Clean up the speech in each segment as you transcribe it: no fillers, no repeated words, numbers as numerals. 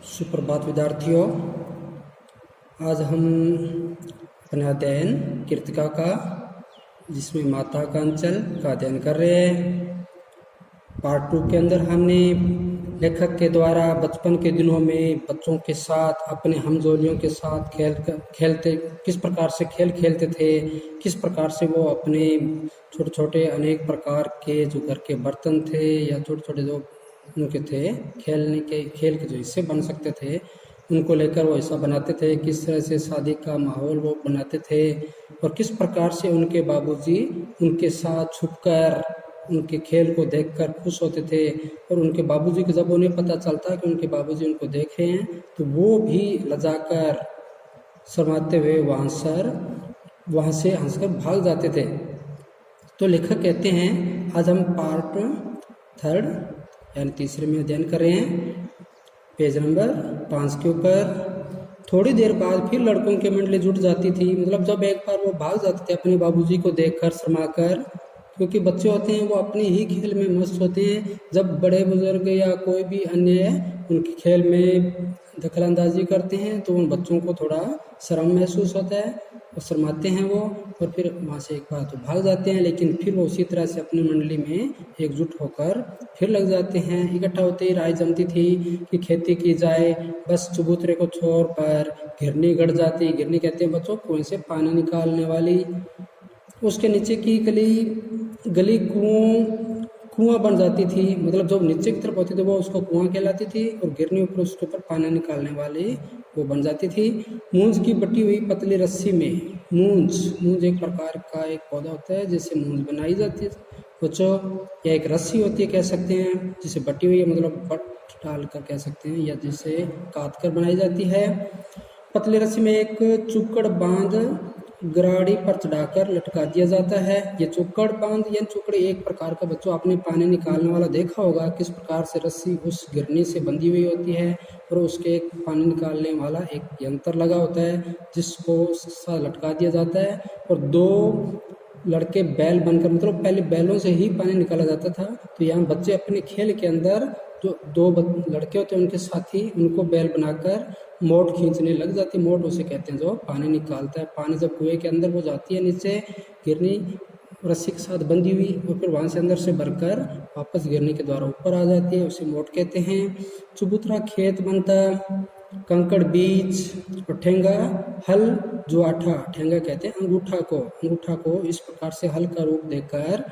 सुप्रभात विद्यार्थियों। आज हम अपना अध्ययन कृतिका का, जिसमें माता का अंचल का अध्ययन कर रहे हैं। पार्ट 2 के अंदर हमने लेखक के द्वारा बचपन के दिनों में बच्चों के साथ, अपने हमजोलियों के साथ खेलते किस प्रकार से खेल खेलते थे, किस प्रकार से वो अपने छोटे छोटे अनेक प्रकार के जो घर के बर्तन थे या छोटे छोटे जो उनके थे खेल के जो हिस्से बन सकते थे, उनको लेकर वो हिस्सा बनाते थे। किस तरह से शादी का माहौल वो बनाते थे और किस प्रकार से उनके बाबूजी उनके साथ छुपकर उनके खेल को देखकर खुश होते थे। और उनके बाबूजी को जब उन्हें पता चलता कि उनके बाबूजी उनको देख रहे हैं तो वो भी लजाकर शर्माते हुए वहाँ से हंसकर भाग जाते थे। तो लेखक कहते हैं, आज हम पार्ट 3 यानी तीसरे में अध्ययन कर रहे हैं, पेज नंबर 5 के ऊपर। थोड़ी देर बाद फिर लड़कों की मंडली जुट जाती थी। मतलब जब एक बार वो भाग जाते थे अपने बाबूजी को देखकर शर्माकर, क्योंकि बच्चे होते हैं वो अपने ही खेल में मस्त होते हैं। जब बड़े बुजुर्ग या कोई भी अन्य उनके खेल में दखलंदाजी करते हैं तो उन बच्चों को थोड़ा शर्म महसूस होता है और शर्माते हैं वो, और फिर वहाँ से एक बार तो भाग जाते हैं। लेकिन फिर वो उसी तरह से अपनी मंडली में एकजुट होकर फिर लग जाते हैं। इकट्ठा होते ही राय जमती थी कि खेती की जाए। बस चबूतरे को छोड़ पर घिरनी गड़ जाती। घिरनी कहते हैं बच्चों कुएं से पानी निकालने वाली। उसके नीचे की गली कुआं बन जाती थी। मतलब जो नीचे की तरफ होती थी वो उसको कुआं कहलाती थी, और गिरनी ऊपर उसके ऊपर पानी निकालने वाली वो बन जाती थी। मूंज की बटी हुई पतली रस्सी में, मूंज एक प्रकार का एक पौधा होता है जिससे मूंज बनाई जाती है बच्चों, या एक रस्सी होती है कह सकते हैं, जिसे बटी हुई मतलब बट डाल कर कह सकते हैं, या जिसे काट कर बनाई जाती है। पतली रस्सी में एक चुक्कड़ बांध गराड़ी पर चढ़ाकर लटका दिया जाता है। ये चुक्कड़ बांध या चुकड़ी एक प्रकार का, बच्चों आपने पानी निकालने वाला देखा होगा किस प्रकार से रस्सी उस गिरनी से बंधी हुई होती है, और उसके एक पानी निकालने वाला एक यंत्र लगा होता है जिसको लटका दिया जाता है। और 2 लड़के बैल बनकर, मतलब पहले बैलों से ही पानी निकाला जाता था। तो यहाँ बच्चे अपने खेल के अंदर जो 2 लड़के होते हैं उनके साथी, उनको बैल बनाकर मोट खींचने लग जाती है। मोट उसे कहते हैं जो पानी निकालता है। पानी जब कुएं के अंदर वो जाती है नीचे गिरनी रस्सी के साथ बंधी हुई, और फिर वहाँ से अंदर से भरकर वापस गिरनी के द्वारा ऊपर आ जाती है, उसे मोट कहते हैं। चबूतरा खेत बनता, कंकड़ बीज और ठेंगा हल जुआठा, ठेंगा कहते हैं अंगूठा को इस प्रकार से हल का रूप देकर,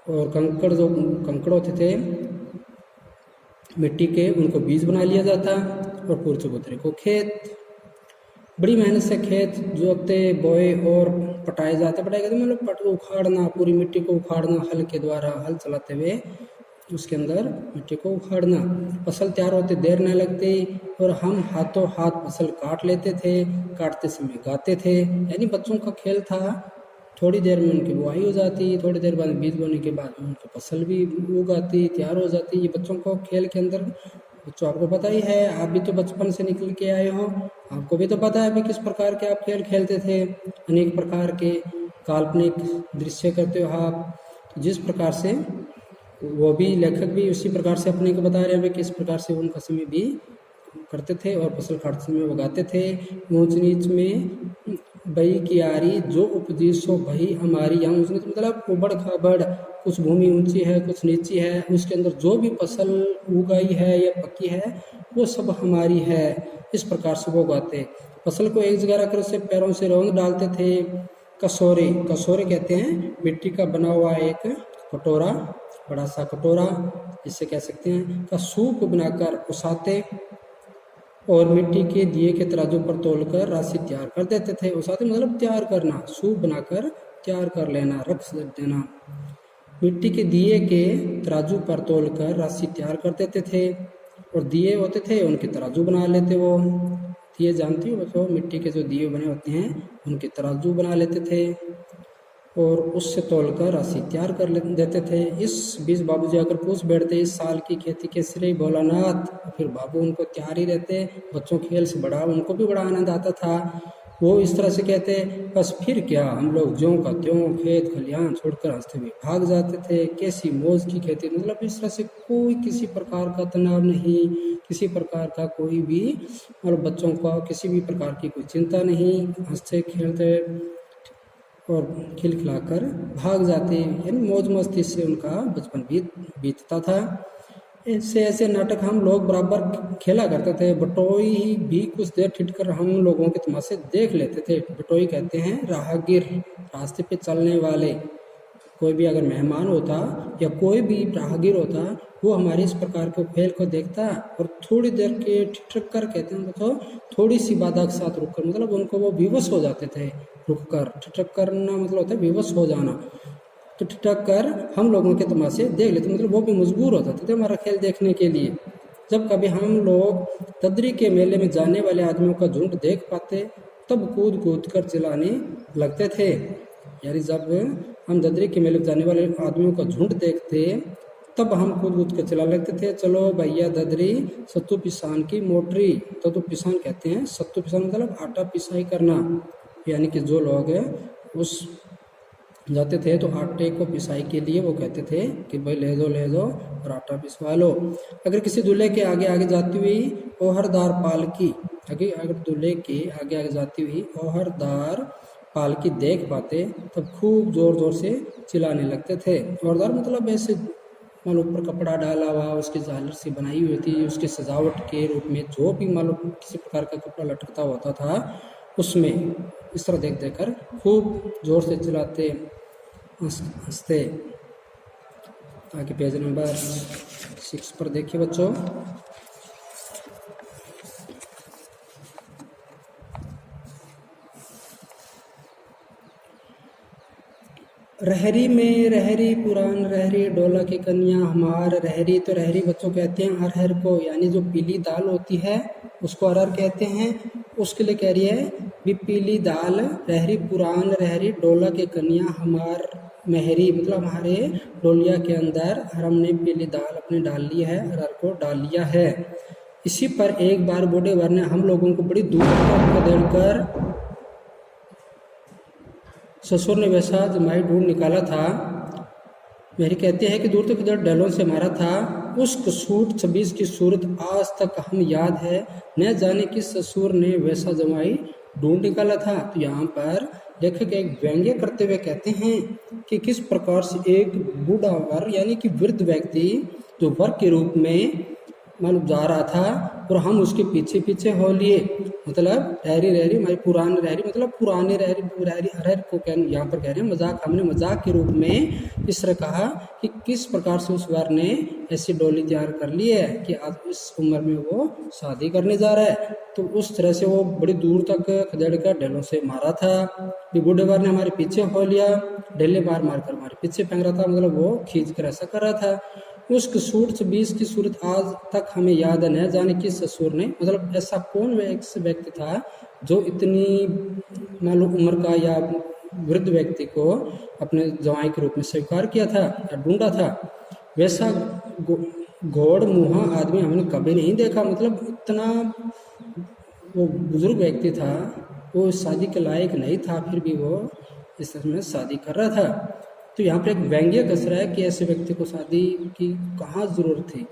और कंकड़ होते थे मिट्टी के, उनको बीज बना लिया जाता, और पूरे चबूतरे को खेत। बड़ी मेहनत से खेत जोतते बोए और पटाए जाते मतलब उखाड़ना, पूरी मिट्टी को उखाड़ना, हल के द्वारा हल चलाते हुए उसके अंदर मिट्टी को उखाड़ना। फसल तैयार होते देर न लगती, और हम हाथों हाथ फसल काट लेते थे। काटते समय गाते थे। यानी बच्चों का खेल था। थोड़ी देर में उनकी बुआई हो जाती, थोड़ी देर बाद बीज बोने के बाद उनकी फसल भी उगाती, तैयार हो जाती। ये बच्चों को खेल के अंदर, बच्चों आपको पता ही है, आप भी तो बचपन से निकल के आए हो, आपको भी तो पता है भी किस प्रकार के आप खेल खेलते थे। अनेक प्रकार के काल्पनिक दृश्य करते हो आप। तो जिस प्रकार से वो भी लेखक भी उसी प्रकार से अपने को बता रहे हैं किस प्रकार से उनका समय भी करते थे और फसल काटते समय उगाते थे। ऊंच नीच में बई कियारी जो उपजी सो भई हमारी। यहाँ ऊंच नीच मतलब उबड़ खाबड़, कुछ भूमि ऊंची है कुछ नीची है, उसके अंदर जो भी फसल उगाई है या पकी है वो सब हमारी है। इस प्रकार से वो उगाते। फसल को एक जगह रखकर उसे पैरों से रौंद डालते थे। कसोरे कहते हैं मिट्टी का बना हुआ एक कटोरा, बड़ा सा कटोरा जिसे कह सकते हैं, का सूप बनाकर उसाते, और मिट्टी के दिए के तराजू पर तोलकर राशि तैयार कर देते थे। उसाते मतलब तैयार करना, सूप बनाकर तैयार कर लेना, रख देना। मिट्टी के दिए के तराजू पर तोलकर राशि तैयार कर देते थे, और दिए होते थे उनके तराजू बना लेते। वो दिए जानती हो तो मिट्टी के जो दिए बने होते हैं उनके तराजू बना लेते थे, और उससे तोलकर राशि तैयार कर देते थे। इस बीच बाबूजी आकर पूछ बैठते, इस साल की खेती कैसी रही भोलानाथ। फिर बाबू उनको तैयार ही रहते। बच्चों खेल से बड़ा उनको भी बड़ा आनंद आता था। वो इस तरह से कहते, बस फिर क्या, हम लोग ज्यों का त्यों खेत खलिहान छोड़कर हंसते हुए भाग जाते थे, कैसी मौज की खेती। मतलब इस तरह से कोई किसी प्रकार का तनाव नहीं, किसी प्रकार का कोई भी, मतलब बच्चों का किसी भी प्रकार की कोई चिंता नहीं, हंसते खेलते और खिलखिलाकर भाग जाते, यानी मौज मस्ती से उनका बचपन बीतता था। ऐसे नाटक हम लोग बराबर खेला करते थे। बटोई भी कुछ देर ठिठकर हम लोगों के तमाशे देख लेते थे। बटोई कहते हैं राहगीर, रास्ते पे चलने वाले। कोई भी अगर मेहमान होता या कोई भी राहगीर होता, वो हमारे इस प्रकार के खेल को देखता और थोड़ी देर के ठिठक कर, कहते हैं तो थोड़ी सी बाधा के साथ रुककर, मतलब उनको वो विवश हो जाते थे। रुक कर ठिठक करना मतलब होता है विवश हो जाना। तो ठिठक कर हम लोगों के तमाशे देख लेते, मतलब वो भी मजबूर हो जाते थे हमारा खेल देखने के लिए। जब कभी हम लोग ददरी के मेले में जाने वाले आदमियों का झुंड देख पाते, तब कूद कूद कर चिल्लाने लगते थे। यानी जब हम ददरी के मेले में जाने वाले आदमियों का झुंड देखते, तब हम कूद कूद कर चिल्लाने लगते थे, चलो भैया ददरी सत्तू पिसान की मोटरी। तो पिसान कहते हैं, सत्तू पिसान मतलब आटा पिसाई करना, यानी कि जो लोग उस जाते थे तो आटे को पिसाई के लिए वो कहते थे कि भाई ले दो और आटा पिसवा लो। अगर किसी दूल्हे के आगे आगे जाती हुई ओहरदार पालकी, अगर दूल्हे के आगे आगे जाती हुई ओहरदार पालकी देख पाते, तब खूब जोर जोर से चिल्लाने लगते थे। ओहरदार मतलब ऐसे मान ऊपर कपड़ा डाला हुआ, उसकी झालर सी बनाई हुई थी, उसकी सजावट के रूप में जो भी मान लो किसी प्रकार का कपड़ा लटकता होता था, उसमें इस तरह देख देख कर खूब जोर से चिल्लाते हंसते। आगे पेज नंबर 6 पर देखिए बच्चों। रहरी में रहरी पुरान रहरी डोला की कन्या हमार रहरी। तो रहरी बच्चों कहते हैं अरहर को, यानी जो पीली दाल होती है उसको अरहर कहते हैं। उसके लिए कह रही है भी पीली दाल रहरी पुरान रहरी डोला की कन्या हमार महरी, मतलब हमारे डोलिया के अंदर हमने पीली दाल अपने डाल ली है, अरहर को डाल लिया है। इसी पर एक बार बूढ़े वर ने हम लोगों को बड़ी दूर तक खदेड़ कर ससुर ने वैसा जमाई ढूंढ निकाला था। मेरी कहते हैं कि दूर तक खदेड़ डैलों से मारा था। उस कसूट 26 की सूरत आज तक हम याद है, न जाने किस ससुर ने वैसा जमाई ढूंढ निकाला था। तो यहाँ पर लेखक एक व्यंग्य करते हुए कहते हैं कि किस प्रकार से एक बूढ़ा वर यानी कि वृद्ध व्यक्ति जो वर के रूप में मानो जा रहा था और हम उसके पीछे पीछे हो लिए। मतलब रहरी रहरी हमारी पुरानी रहरी, मतलब पुराने रहरी अरहर को यहाँ पर कह रहे हैं मजाक, हमने मजाक के रूप में इस तरह कहा कि किस प्रकार से उस वर ने ऐसी डोली तैयार कर ली है कि आज इस उम्र में वो शादी करने जा रहा है। तो उस तरह से वो बड़ी दूर तक खदेड़ कर ढेलों से मारा था। बूढ़े वर ने हमारे पीछे हो लिया, ढेले मार मार कर हमारे पीछे फेंक रहा था, मतलब वो खींच कर ऐसा कर रहा था। उस कसूर 26 की सूरत आज तक हमें याद है, न जाने किस ससुर ने, मतलब ऐसा कौन व्यक्ति था जो इतनी मालूम उम्र का या वृद्ध व्यक्ति को अपने जवाई के रूप में स्वीकार किया था या ढूंढा था। वैसा घोड़ मुहा आदमी हमने कभी नहीं देखा। मतलब इतना वो बुजुर्ग व्यक्ति था, वो शादी के लायक नहीं था, फिर भी वो इस तरह में शादी कर रहा था। तो यहाँ पर एक व्यंग्य कस रहा है कि ऐसे व्यक्ति को शादी की कहाँ जरूरत थी।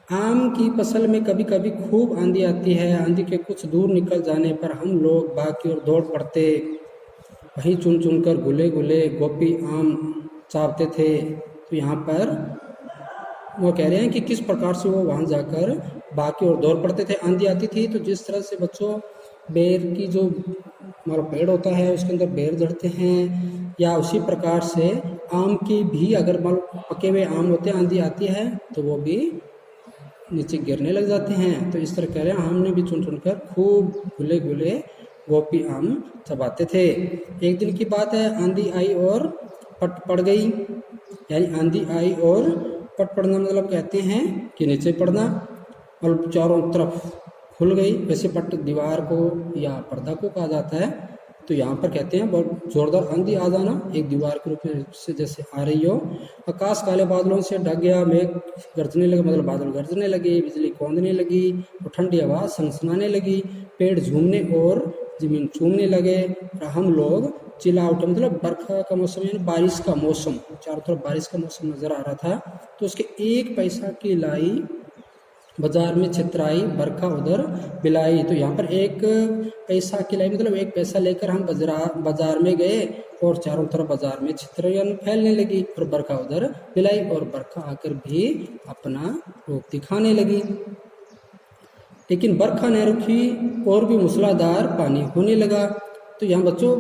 आम की फसल में कभी कभी खूब आंधी आती है, आंधी के कुछ दूर निकल जाने पर हम लोग बाग की ओर दौड़ पड़ते, वहीं चुन चुन कर गुले गुले गोपी आम चावते थे। तो यहाँ पर वो कह रहे हैं कि किस प्रकार से वो वहाँ जाकर बाग की ओर दौड़ पड़ते थे। आंधी आती थी तो जिस तरह से बच्चों बेर की जो हमारा पेड़ होता है उसके अंदर बेर झड़ते हैं, या उसी प्रकार से आम की भी अगर मान पके हुए आम होते हैं, आंधी आती है तो वो भी नीचे गिरने लग जाते हैं। तो इस तरह कह रहे हैं हमने भी चुन चुन कर खूब गुले गुले गोपी आम चबाते थे। एक दिन की बात है, आंधी आई और पट पड़ गई। यानी आंधी आई और पट पड़ना मतलब कहते हैं कि नीचे पड़ना, और चारों तरफ खुल गई। वैसे पट दीवार को या पर्दा को कहा जाता है। तो यहाँ पर कहते हैं बहुत जोरदार आंधी आ जाना, एक दीवार के रूप में से जैसे आ रही हो। आकाश काले बादलों से ढक गया, मेघ गरजने लगे, मतलब बादल गरजने लगे, बिजली कौंधने लगी और ठंडी हवा सनसनाने लगी। पेड़ झूमने और जमीन चूमने लगे और हम लोग चिल्ला उठे। मतलब बरखा का मौसम यानी बारिश का मौसम, चारों तरफ बारिश का मौसम नजर आ रहा था। तो उसके 1 पैसा की लाई बाजार में छितराई, बरखा उधर बिलाई। तो यहाँ पर 1 पैसा की लाई मतलब 1 पैसा लेकर हम बाजार में गए और चारों तरफ बाजार में छितरियां फैलने लगी और बरखा उधर बिलाई और बरखा आकर भी अपना रूप दिखाने लगी। लेकिन बरखा न रुकी और भी मूसलाधार पानी होने लगा। तो यहाँ बच्चों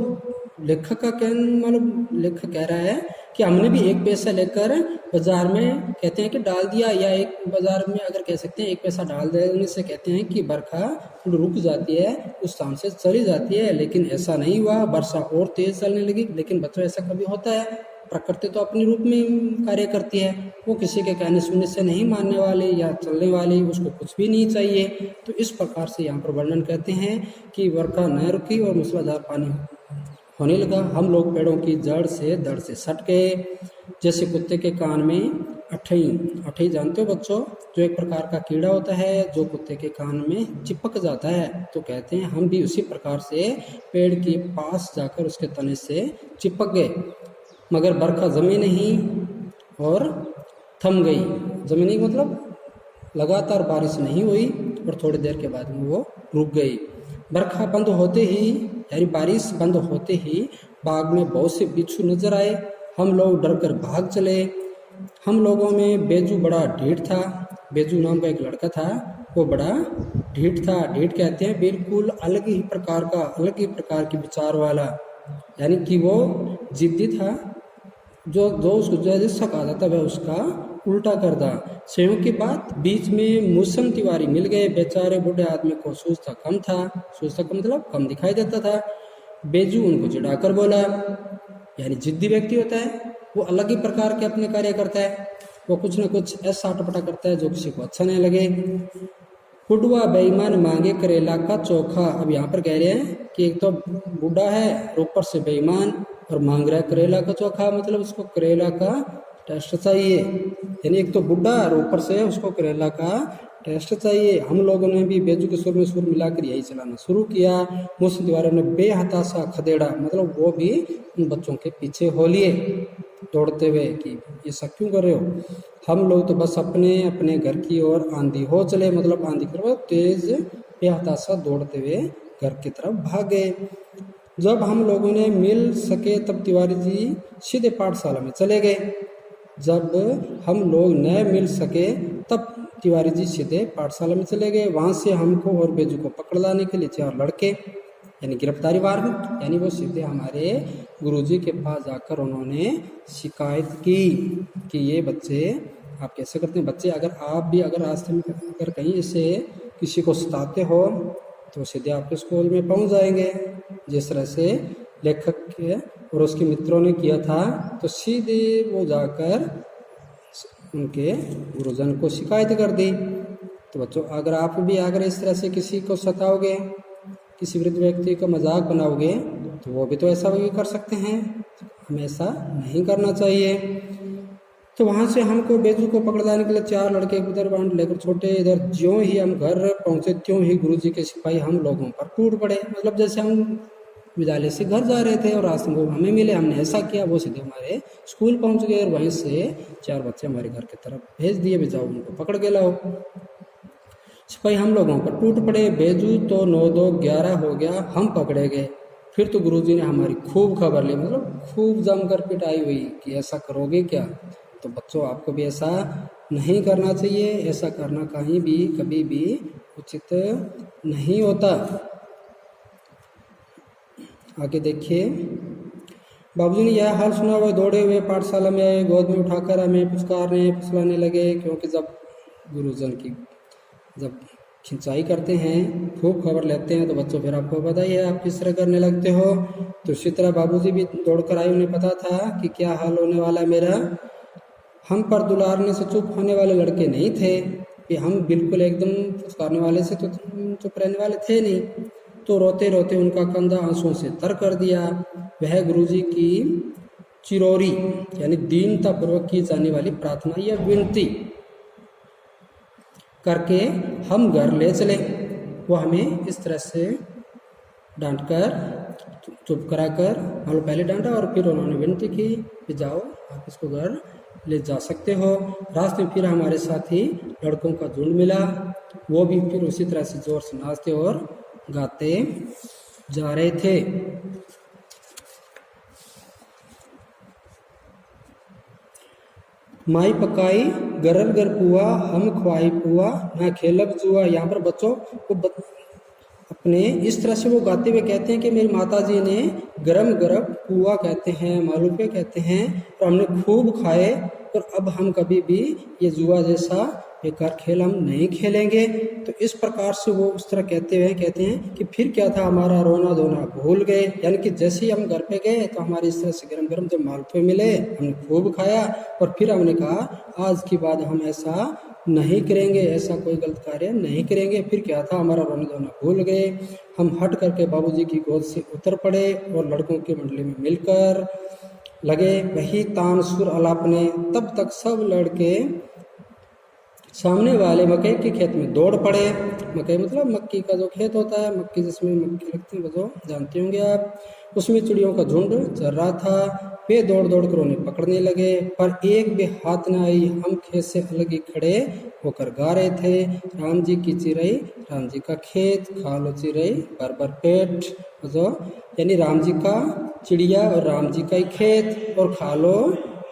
लेखक का कहना मतलब लेखक कह रहा है कि हमने भी 1 पैसा लेकर बाजार में कहते हैं कि डाल दिया, या एक बाजार में अगर कह सकते हैं 1 पैसा डाल देने से कहते हैं कि बरखा रुक जाती है, उस स्थान से चली जाती है। लेकिन ऐसा नहीं हुआ, वर्षा और तेज चलने लगी। लेकिन बच्चों ऐसा कभी होता है, प्रकृति तो अपने रूप में कार्य करती है, वो किसी के कहने सुनने से नहीं मानने वाली या चलने वाली, उसको कुछ भी नहीं चाहिए। तो इस प्रकार से यहाँ पर वर्णन कहते हैं कि बरखा न रुकी और मूसलाधार पानी होने लगा। हम लोग पेड़ों की जड़ से सट गए, जैसे कुत्ते के कान में अठई जानते हो बच्चों, जो एक प्रकार का कीड़ा होता है जो कुत्ते के कान में चिपक जाता है। तो कहते हैं हम भी उसी प्रकार से पेड़ के पास जाकर उसके तने से चिपक गए, मगर बरखा जमी नहीं और थम गई। जमी नहीं मतलब लगातार बारिश नहीं हुई और थोड़ी देर के बाद में वो रुक गई। बरखा बंद होते ही यानी बारिश बंद होते ही बाग में बहुत से बिच्छू नजर आए। हम लोग डर कर भाग चले। हम लोगों में बेजू बड़ा ढीठ था। बेजू नाम का एक लड़का था, वो बड़ा ढीठ था। ढीठ कहते हैं बिल्कुल अलग ही प्रकार के विचार वाला, यानी कि वो जिद्दी था। जो उसको जैसा कहा जाता वह उसका उल्टा कर दा। संयोग की बात, बीच में मूसम तिवारी मिल गए। बेचारे बूढ़े आदमी को सूझता कम मतलब कम दिखाई देता था। बेजू उनको चिढ़ाकर बोला, यानी जिद्दी व्यक्ति होता है वो अलग ही प्रकार के अपने कार्य करता है, वो कुछ न कुछ ऐसा अटपटा करता है जो किसी को अच्छा नहीं लगे। बुढ़वा बेईमान मांगे करेला का चोखा। अब यहाँ पर कह रहे हैं कि एक तो बूढ़ा है ऊपर से बेईमान और मांग रहा है करेला का चोखा, मतलब उसको करेला का टेस्ट चाहिए। यानी एक तो बूढ़ा और ऊपर से उसको करेला का टेस्ट चाहिए। हम लोगों ने भी बेजू के सुर में सुर मिलाकर यही चलाना शुरू किया। मूसम तिवारी ने बेहताशा खदेड़ा, मतलब वो भी उन बच्चों के पीछे हो लिए दौड़ते हुए कि ये सब क्यों कर रहे हो। हम लोग तो बस अपने अपने घर की ओर आंधी हो चले, मतलब आंधी करो तेज बेहताशा दौड़ते हुए घर की तरफ भाग गए। जब हम लोगों ने मिल सके तब तिवारी जी सीधे पाठशाला में चले गए। जब हम लोग न मिल सके तब तिवारी जी सीधे पाठशाला में चले गए। वहां से हमको और बेजू को पकड़ लाने के लिए 4 लड़के यानी गिरफ्तारी वारंट, यानी वो सीधे हमारे गुरुजी के पास जाकर उन्होंने शिकायत की कि ये बच्चे आप कैसे करते हैं। बच्चे आप भी अगर रास्ते में अगर कहीं से किसी को सताते हो तो सीधे आपके स्कूल में पहुंच जाएंगे। जिस तरह से लेखक के और उसके मित्रों ने किया था, तो सीधे वो जाकर उनके गुरुजन को शिकायत कर दी। तो बच्चों अगर आप भी अगर इस तरह से किसी को सताओगे, किसी वृद्ध व्यक्ति का मजाक बनाओगे, तो वो भी तो ऐसा भी कर सकते हैं। हमें ऐसा नहीं करना चाहिए। तो वहां से हमको बेजू को पकड़ लाने के लिए 4 लड़के उधर बांध लेकर छोटे इधर ज्यों ही हम घर पहुंचे त्यों ही गुरुजी के सिपाही हम लोगों पर टूट पड़े। मतलब जैसे हम विद्यालय से घर जा रहे थे और रास्ते में हमें मिले, हमने ऐसा किया, वो सीधे हमारे स्कूल पहुंच गए और वहीं से 4 बच्चे हमारे घर की तरफ भेज दिए, भी जाओ उनको पकड़ के लाओ। सिपाही हम लोगों पर टूट पड़े। बेजू तो 9-2-11 हो गया, हम पकड़े गए। फिर तो गुरुजी ने हमारी खूब खबर ली, मतलब खूब जमकर पिटाई हुई कि ऐसा करोगे क्या। तो बच्चों आपको भी ऐसा नहीं करना चाहिए। ऐसा करना कहीं भी कभी भी उचित नहीं होता। आगे देखिए, बाबूजी ने यह हाल सुना हुआ दौड़े हुए पाठशाला में आए, गोद में उठाकर हमें पुचकारने फुसलाने लगे। क्योंकि जब गुरुजन की जब खिंचाई करते हैं, खूब खबर लेते हैं, तो बच्चों फिर आपको पता ही है आप किस तरह करने लगते हो। तो इसी तरह बाबूजी भी दौड़कर आए, उन्हें पता था कि क्या हाल होने वाला मेरा। हम पर दुलारने से चुप होने वाले लड़के नहीं थे कि हम बिल्कुल एकदम फुसकारने वाले से तो चुप रहने वाले थे नहीं। तो रोते रोते उनका कंधा आंसुओं से तर कर दिया। वह गुरुजी की चिरौरी यानी दीनता पूर्वक की जाने वाली प्रार्थना या विनती करके हम घर ले चले। वो हमें इस तरह से डांट कर चुप कराकर, मतलब पहले डांटा और फिर उन्होंने विनती की कि जाओ आप इसको घर ले जा सकते हो। रास्ते में फिर हमारे साथी लड़कों का झुंड मिला, वो भी फिर उसी तरह से जोर से नाचते और गाते जा रहे थे। माई पकाई गरल गर पुआ, हम खवाई पुआ, ना खेलब जुआ। यहाँ पर बच्चों को अपने इस तरह से वो गाते हुए कहते हैं कि मेरी माता जी ने गरम गरम पुआ कहते हैं, मालूपे कहते हैं, और हमने खूब खाए, और अब हम कभी भी ये जुआ जैसा बेकार खेल हम नहीं खेलेंगे। तो इस प्रकार से वो उस तरह कहते हैं कि फिर क्या था, हमारा रोना धोना भूल गए। यानी कि जैसे ही हम घर पे गए तो हमारे इस तरह से गरम गरम जब मालपुए मिले, हमने खूब खाया, और फिर हमने कहा आज के बाद हम ऐसा नहीं करेंगे, ऐसा कोई गलत कार्य नहीं करेंगे। फिर क्या था, हमारा रोना धोना भूल गए, हम हट करके बाबूजी की गोद से उतर पड़े और लड़कों की मंडली में मिलकर लगे वही तान सुर अलापने। तब तक सब लड़के सामने वाले मकई के खेत में दौड़ पड़े। मकई मतलब मक्की का जो खेत होता है, मक्की जिसमें मक्की लगती है, वो जो जानते होंगे आप, उसमें चिड़ियों का झुंड चल रहा था। वे दौड़ दौड़ कर उन्हें पकड़ने लगे, पर एक भी हाथ न आई। हम खेत से अलग ही खड़े होकर गा रहे थे, राम जी की चिरई राम जी का खेत, खा लो चिरई भर भर पेट। जो यानी राम जी का चिड़िया और राम जी का ही खेत, और खा लो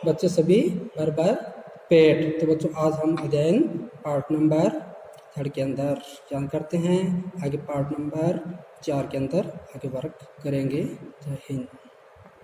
बच्चे सभी भर भर पेट। तो बच्चों आज हम अध्ययन पार्ट नंबर 3 के अंदर जान करते हैं, आगे पार्ट नंबर 4 के अंदर आगे वर्क करेंगे। जय हिंद।